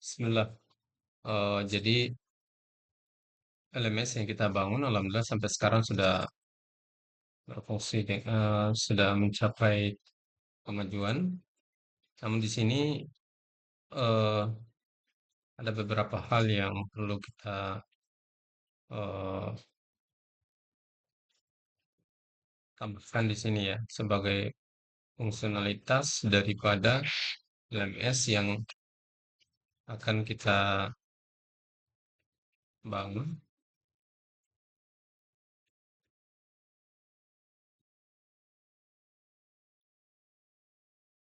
Bismillah. Jadi LMS yang kita bangun, alhamdulillah sampai sekarang sudah berfungsi, sudah mencapai kemajuan. Namun di sini eh, ada beberapa hal yang perlu kita eh, tambahkan di sini ya, sebagai fungsionalitas daripada LMS yang akan kita bangun.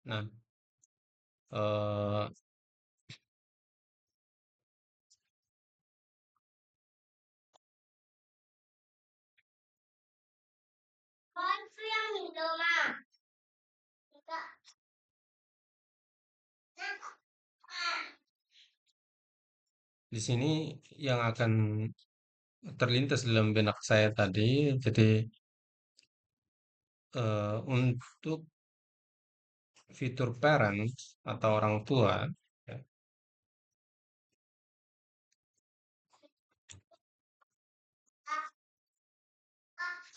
Nah, eh, di sini yang akan terlintas dalam benak saya tadi, jadi untuk fitur parent atau orang tua, ya,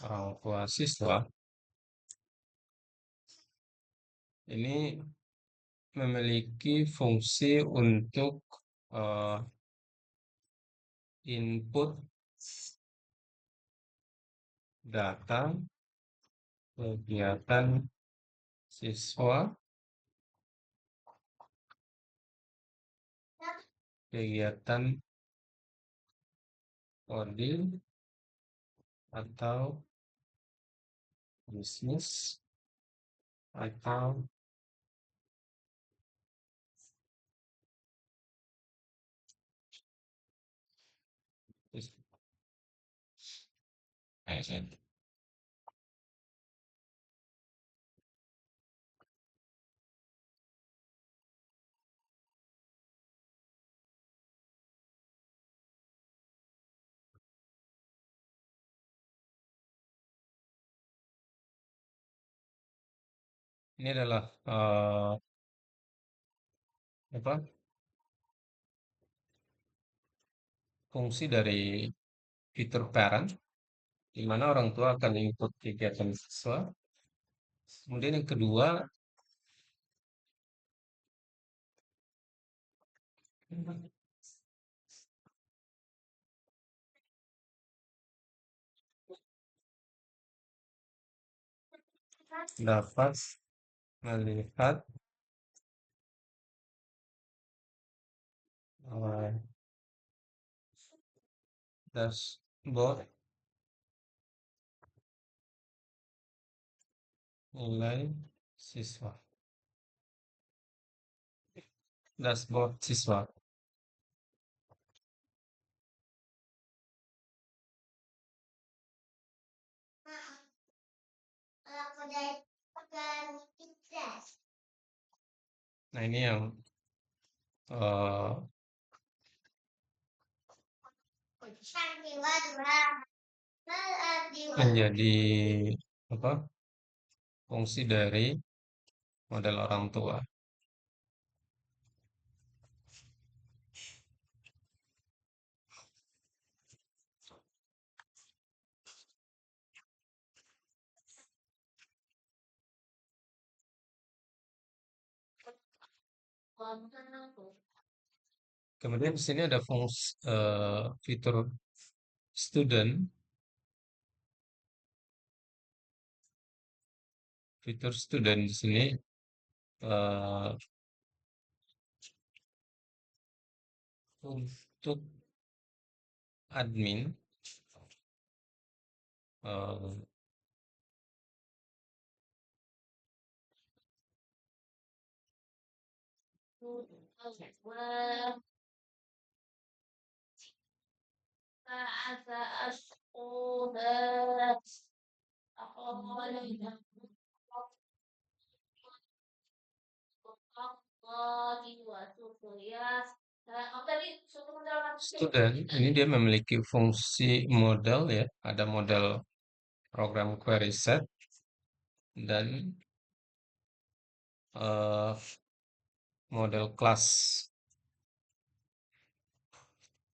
orang tua siswa ini memiliki fungsi untuk eh, input data kegiatan siswa, kegiatan coding atau bisnis atau ini adalah apa fungsi dari fitur parent, di mana orang tua akan input kegiatan siswa. Kemudian yang kedua, dapat melihat eh, dashboard nilai siswa. Dashboard siswa. Nah, ini yang eh, menjadi apa fungsi dari model orang tua. Kemudian di sini ada fungsi fitur student, fitur student di sini eh, untuk admin eh, student ini dia memiliki fungsi model ya, ada model program query set dan eh, model kelas.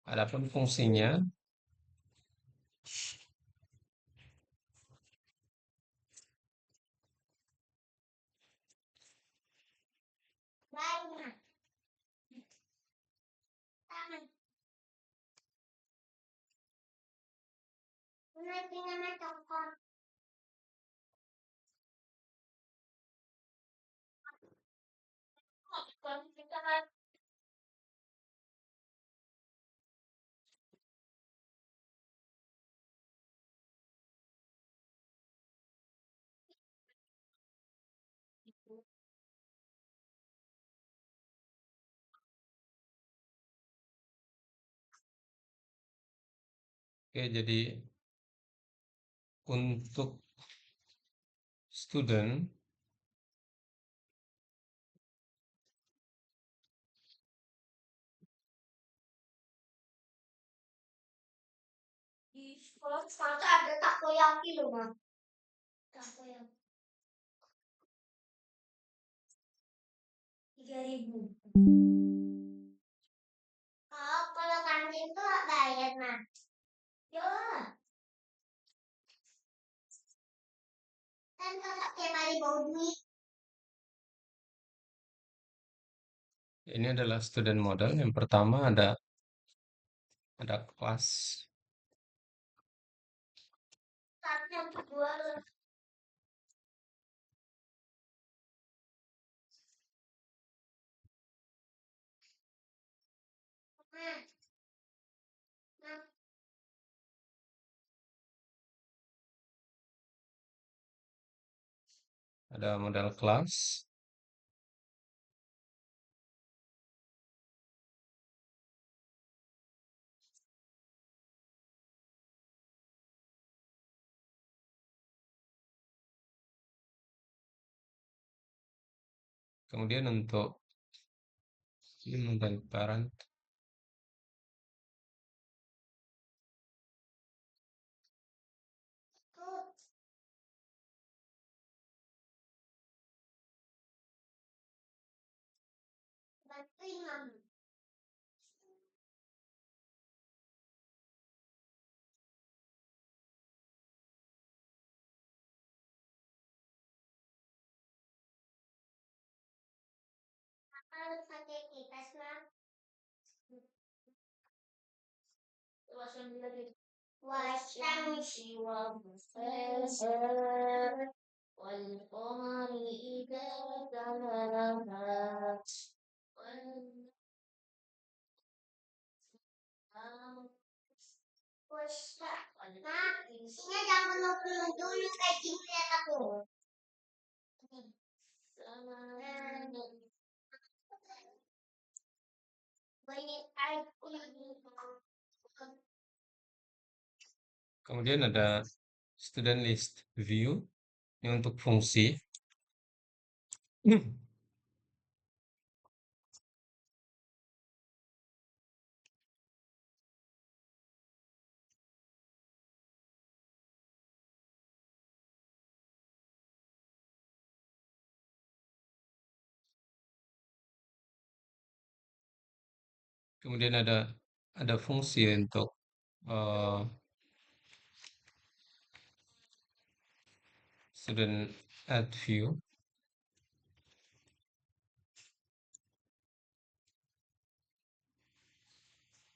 Adapun fungsinya, oke, jadi untuk student Di sekolah sekarang tuh ada takoyaki loh, Mak. Takoyaki 3.000. Oh, kalau kantin tuh bayar, Mak. Ya, kan kakak tiap hari bawa duit. ini adalah student model. Yang pertama ada kelas, Tapi yang kedua, Mak. Mak. ada model kelas, kemudian untuk ini model parent, Tuh, bantuin, Mama. Harus pakai kipas, Mak. والشمس وضحاها والقمر إذا تلاها Mak, ini jangan penuh-penuh dulu kayak gini lihat aku. Banyak air. kemudian ada student list view, ini untuk fungsi. Kemudian ada fungsi untuk eh, student add view,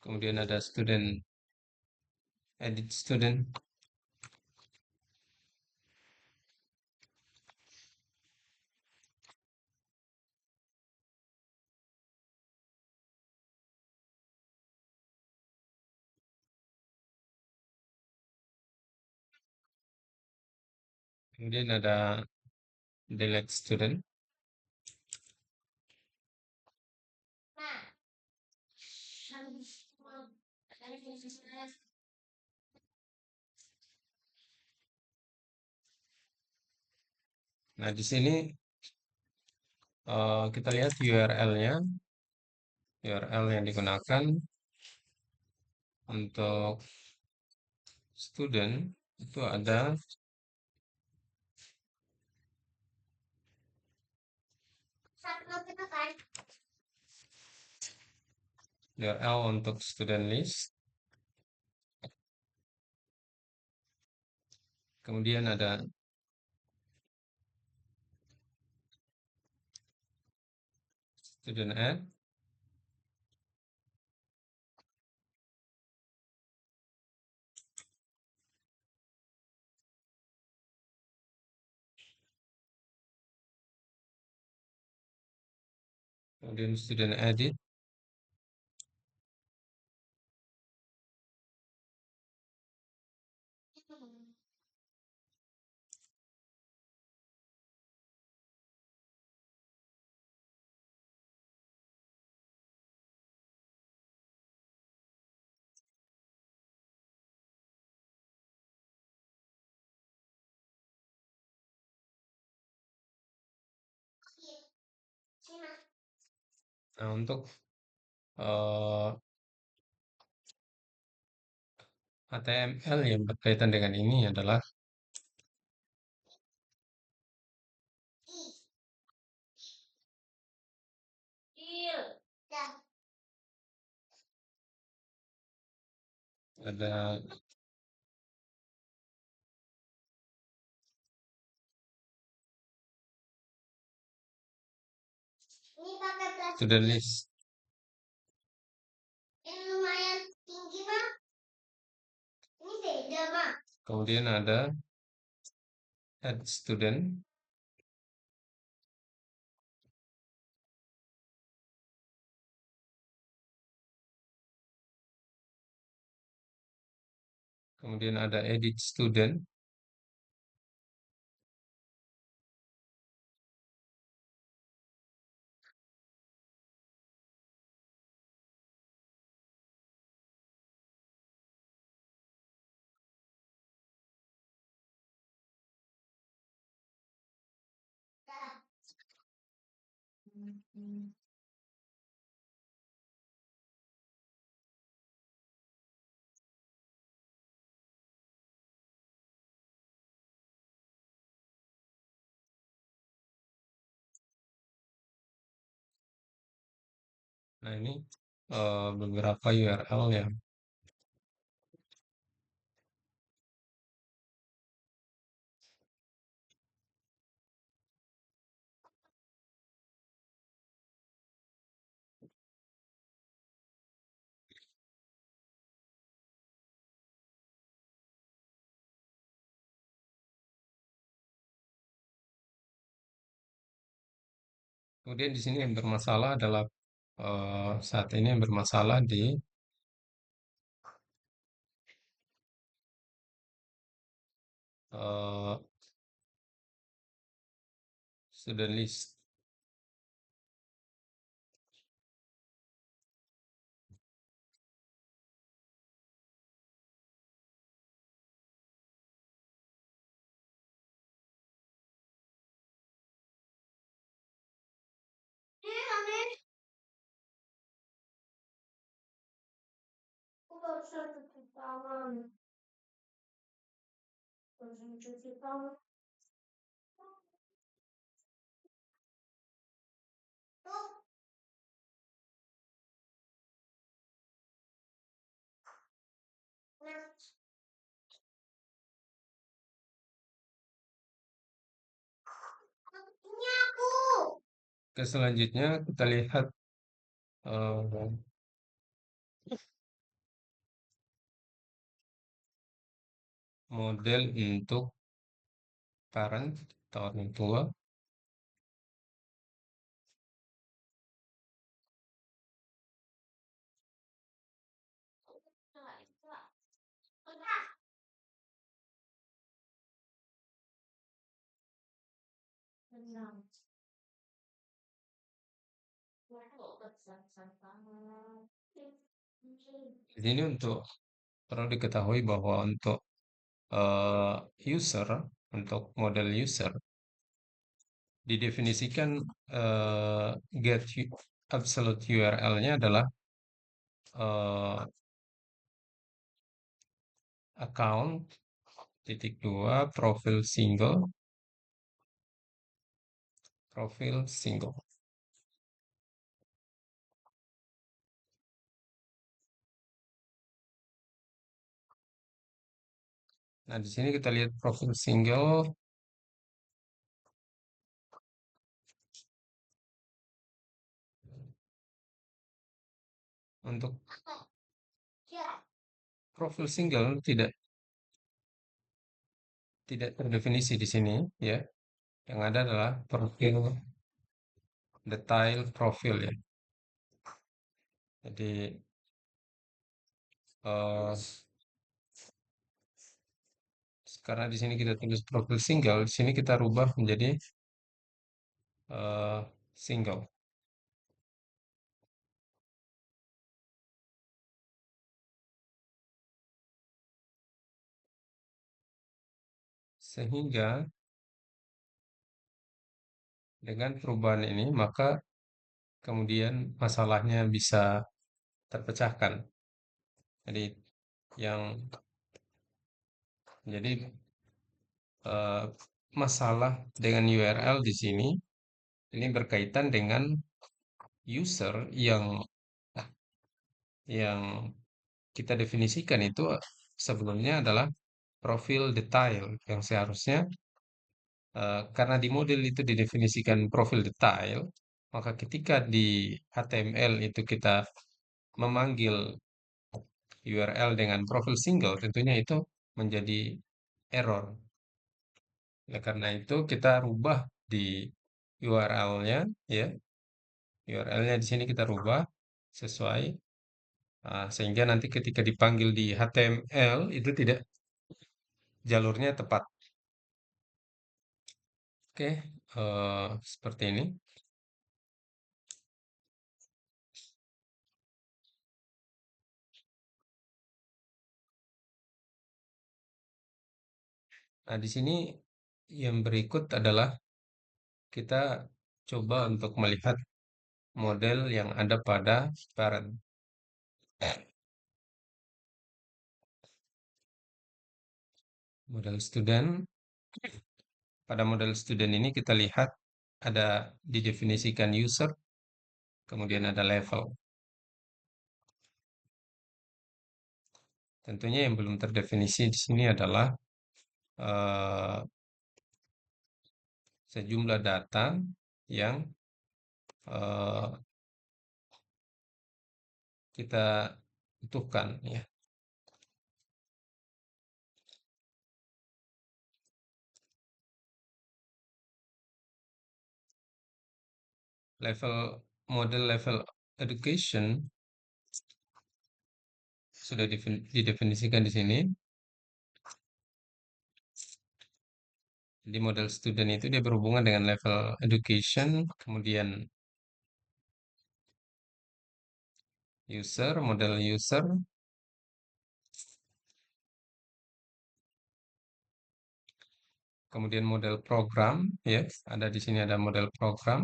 kemudian ada student edit student, kemudian ada delete student. Mak, Nah, di sini kita lihat URL-nya, URL yang digunakan untuk student itu ada satu kan? URL untuk student list. Kemudian ada student add. Kemudian student edit. Nah, untuk eh, HTML yang berkaitan dengan ini adalah ada Ini pakai plastik student list. yang lumayan tinggi mah. Ini beda mah. Kemudian ada add student. Kemudian ada edit student. Dah. Nah, ini beberapa URL ya. Kemudian di sini yang bermasalah adalah saat ini yang bermasalah di eh, student list. Ini aneh. Aku barusan cuci tangan. Barusan cuci tangan. Tuh. Nah, ini aku. Oke, selanjutnya kita lihat eh, model untuk parent atau orang tua. Nah, itu lah. Udah. Tenang. Aku pesan tangan. Di sini untuk perlu diketahui bahwa untuk eh, user, untuk model user didefinisikan get absolute URL-nya adalah eh, account titik dua profil single. Nah, di sini kita lihat profil single untuk Ya. profil single tidak terdefinisi di sini ya. Yang ada adalah profil detail profil ya. Jadi eh, karena di sini kita tulis profil single, di sini kita rubah menjadi single. Sehingga dengan perubahan ini maka kemudian masalahnya bisa terpecahkan. Jadi yang jadi eh, masalah dengan URL di sini ini berkaitan dengan user yang kita definisikan itu sebelumnya adalah profil detail yang seharusnya karena di model itu didefinisikan profil detail, maka ketika di HTML itu kita memanggil URL dengan profil single, tentunya itu menjadi error. Oleh karena itu kita rubah di URL-nya, ya, URL-nya di sini kita rubah sesuai sehingga nanti ketika dipanggil di HTML itu tidak jalurnya tepat. Oke, seperti ini. Nah, di sini yang berikut adalah kita coba untuk melihat model yang ada pada parent. Model student. Pada model student ini kita lihat ada didefinisikan user, kemudian ada level. Tentunya yang belum terdefinisi di sini adalah eh, sejumlah data yang eh, kita butuhkan ya. Level model level education sudah didefinisikan di sini. Di model student itu dia berhubungan dengan level education, kemudian user, model user, kemudian model program, ya, ada di sini ada model program,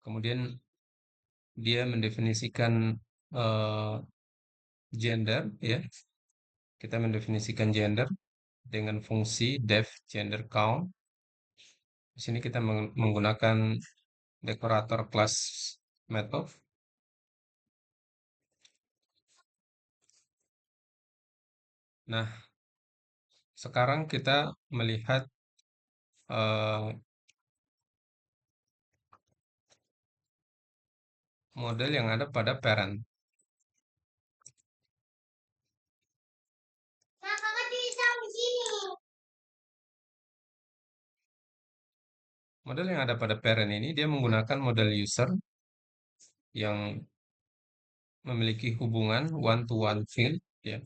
kemudian dia mendefinisikan eh, gender, ya, kita mendefinisikan gender dengan fungsi def gender count. Di sini kita menggunakan dekorator class method. Nah, sekarang kita melihat eh, model yang ada pada parent. Nah, kakak bisa di sini. Model yang ada pada parent ini dia menggunakan model user yang memiliki hubungan one to one field ya.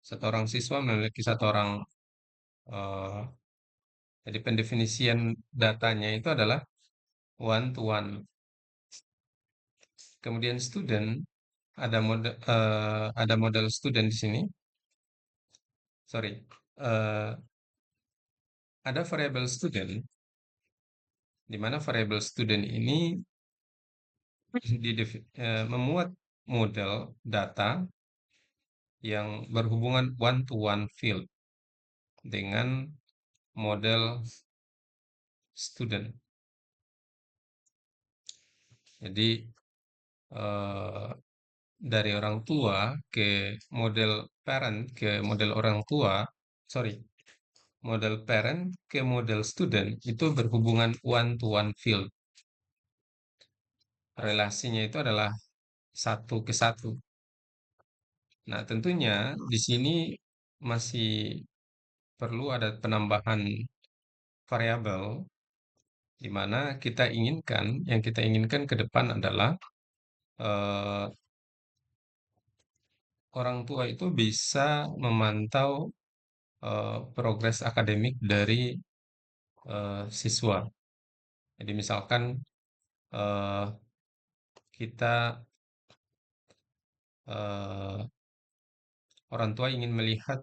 Satu orang siswa memiliki satu orang eh, jadi pendefinisian datanya itu adalah one to one. Kemudian student ada model student di sini. Sorry. eh, ada variable student di mana variable student ini memuat model data yang berhubungan one to one field dengan model student. Jadi dari orang tua ke model parent ke model orang tua, sorry, model parent ke model student itu berhubungan one to one field. Relasinya itu adalah satu ke satu. Nah, tentunya di sini masih perlu ada penambahan variabel di mana yang kita inginkan ke depan adalah eh, orang tua itu bisa memantau progres akademik dari siswa. Jadi misalkan eh, kita eh, orang tua ingin melihat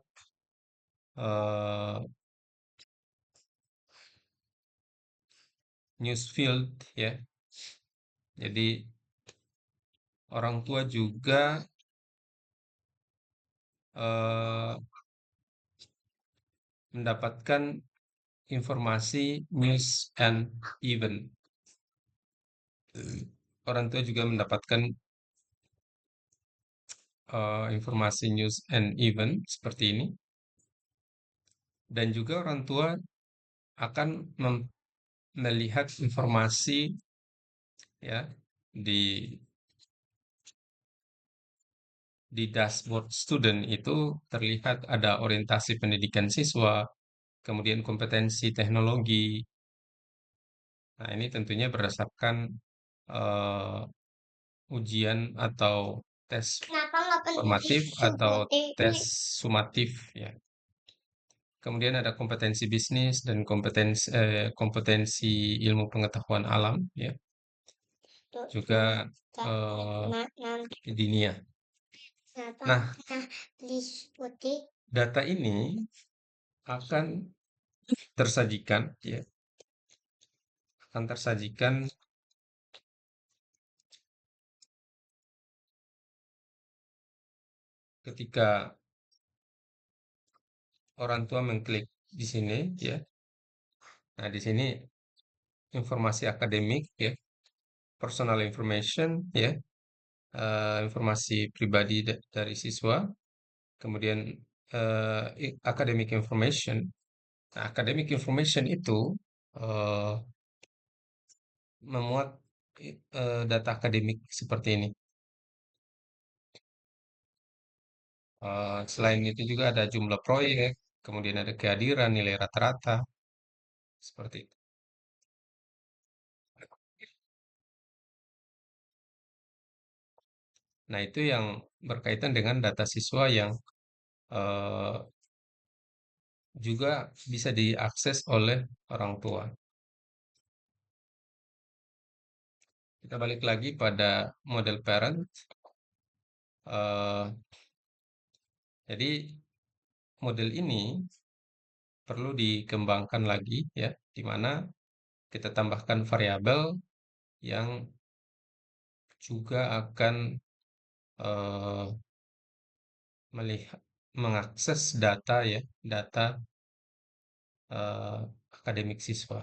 eh, newsfield ya. Jadi orang tua juga eh, mendapatkan informasi news and event. Orang tua juga mendapatkan informasi news and event seperti ini. Dan juga orang tua akan melihat informasi ya di di dashboard student itu terlihat ada orientasi pendidikan siswa, kemudian kompetensi teknologi. Nah, ini tentunya berdasarkan eh, ujian atau tes Kenapa nggak peneliti formatif atau tes seperti sumatif ya. Kemudian ada kompetensi bisnis dan kompetensi ilmu pengetahuan alam ya, itu? juga eh, Nanti dinia. kenapa Nah, disebut data ini akan tersajikan ya, akan tersajikan ketika orang tua mengklik di sini ya. Nah, di sini informasi akademik ya, personal information ya, informasi pribadi dari siswa, kemudian academic information. Nah, academic information itu eh, memuat data akademik seperti ini. Selain itu juga ada jumlah proyek, kemudian ada kehadiran, nilai rata-rata, seperti itu. Nah, itu yang berkaitan dengan data siswa yang eh, juga bisa diakses oleh orang tua. Kita balik lagi pada model parent. Eh, jadi model ini perlu dikembangkan lagi ya, di mana kita tambahkan variabel yang juga akan eh, melihat mengakses data ya, data eh, akademik siswa.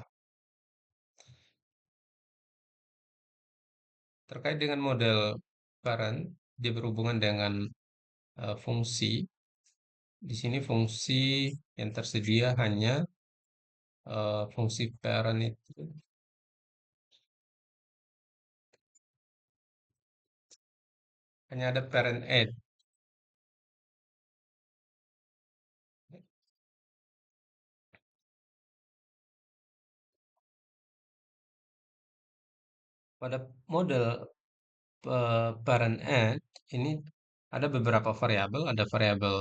Terkait dengan model parent, dia berhubungan dengan fungsi. Di sini fungsi yang tersedia hanya fungsi parent itu hanya ada parent aid. Pada model parent aid ini ada beberapa variabel, ada variabel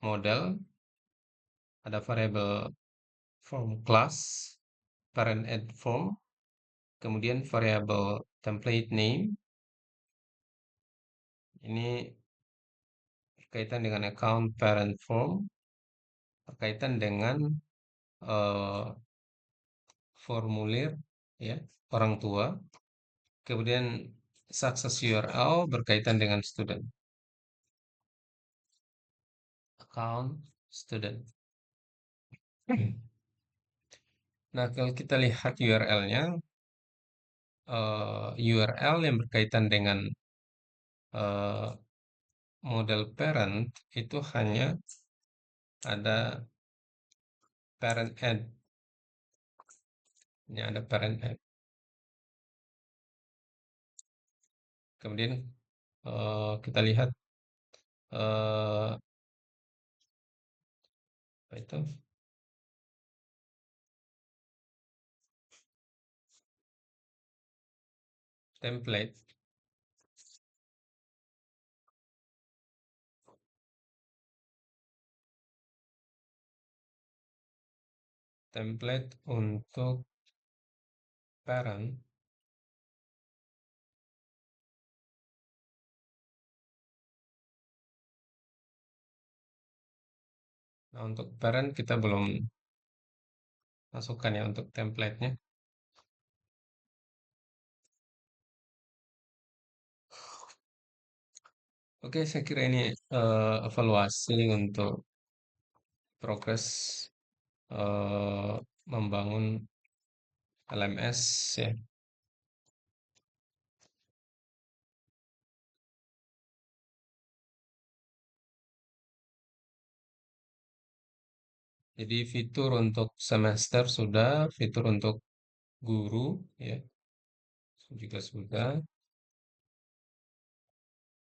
model, ada variabel form class, parent aid form, kemudian variabel template name. Ini berkaitan dengan account parent form, berkaitan dengan eh, formulir ya orang tua. Kemudian success URL berkaitan dengan student, account student. Nah, kalau kita lihat URL-nya, URL yang berkaitan dengan eh, model parent itu hanya ada parent head, hanya ada parent head. Kemudian kita lihat apa itu template, template untuk parent. Nah, untuk parent kita belum masukkan ya untuk template-nya. Oke, saya kira ini evaluasi untuk progres membangun LMS ya. Jadi fitur untuk semester sudah, fitur untuk guru ya juga sudah.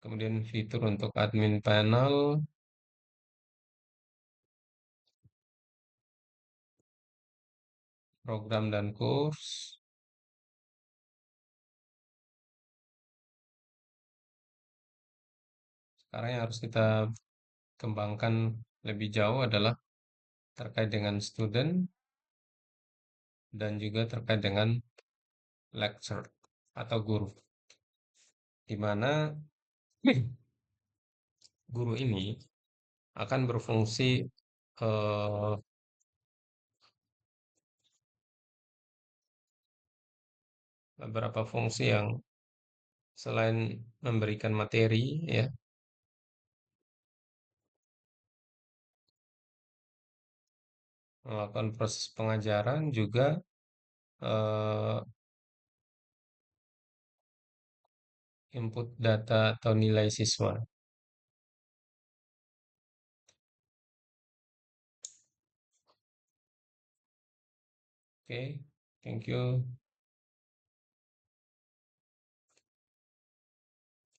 Kemudian fitur untuk admin panel, program dan kurs. Sekarang yang harus kita kembangkan lebih jauh adalah terkait dengan student dan juga terkait dengan lecture atau guru, di mana guru ini akan berfungsi eh, beberapa fungsi yang selain memberikan materi ya, melakukan proses pengajaran juga eh, input data atau nilai siswa. Oke, thank you.